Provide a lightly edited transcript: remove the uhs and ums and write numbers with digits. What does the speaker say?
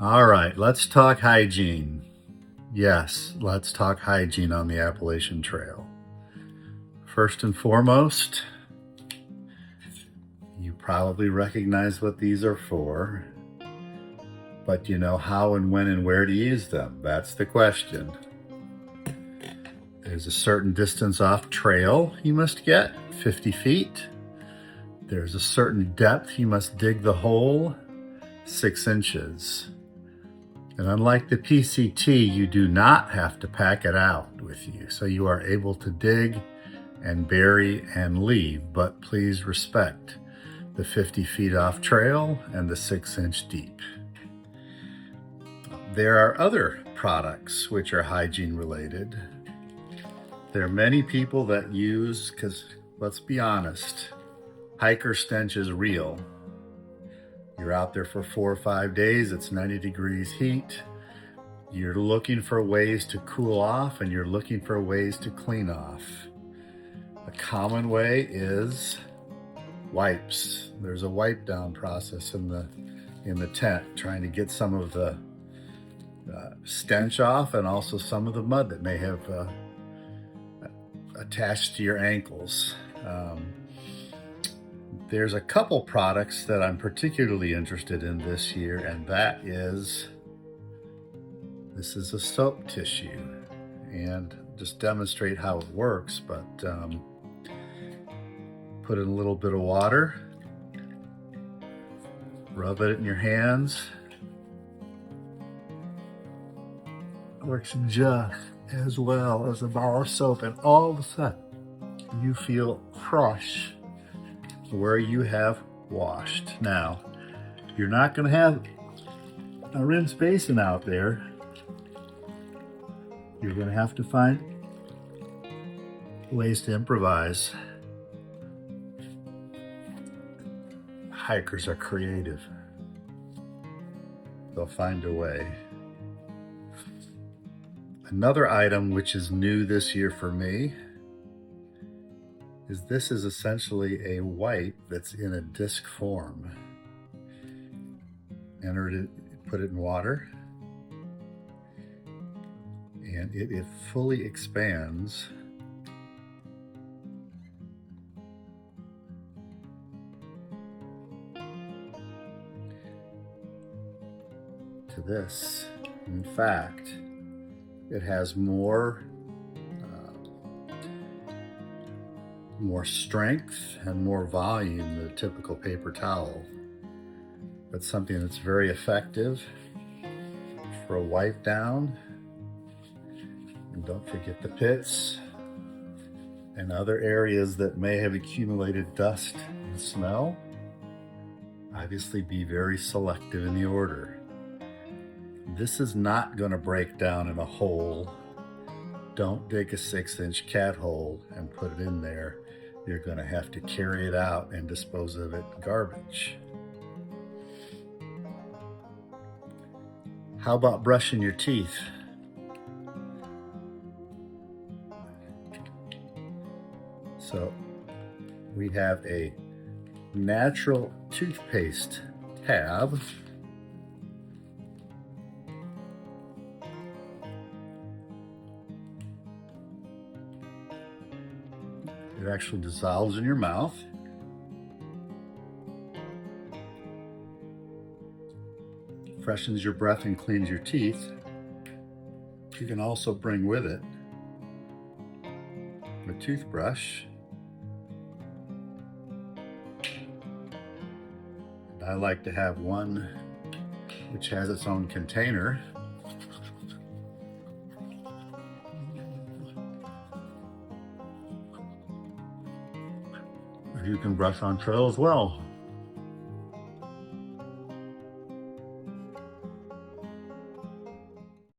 All right, let's talk hygiene. Yes, let's talk hygiene on the Appalachian Trail. First and foremost, you probably recognize what these are for, but you know how and when and where to use them. That's the question. There's a certain distance off trail you must get, 50 feet. There's a certain depth you must dig the hole, 6 inches. And unlike the PCT, you do not have to pack it out with you. So you are able to dig and bury and leave, but please respect the 50 feet off trail and the 6-inch deep. There are other products which are hygiene related. There are many people that use, because let's be honest, hiker stench is real. You're out there for 4 or 5 days, it's 90 degrees heat. You're looking for ways to cool off and you're looking for ways to clean off. A common way is wipes. There's a wipe down process in the tent, trying to get some of the stench off and also some of the mud that may have attached to your ankles. There's a couple products that I'm particularly interested in this year, and this is a soap tissue, and just demonstrate how it works, but put in a little bit of water, rub it in your hands. Works just as well as a bar of soap, and all of a sudden you feel fresh where you have washed. Now, you're not going to have a rinse basin out there. You're going to have to find ways to improvise. Hikers are creative. They'll find a way. Another item which is new this year for me is this is essentially a wipe that's in a disc form. Put it in water, and it fully expands to this. In fact, it has more strength and more volume than a typical paper towel. That's something that's very effective for a wipe down. And don't forget the pits and other areas that may have accumulated dust and smell. Obviously, be very selective in the order. This is not going to break down in a hole. Don't dig a 6-inch cat hole and put it in there. You're going to have to carry it out and dispose of it in garbage. How about brushing your teeth? So we have a natural toothpaste tab. It actually dissolves in your mouth. Freshens your breath and cleans your teeth. You can also bring with it a toothbrush. And I like to have one which has its own container. You can brush on trail as well.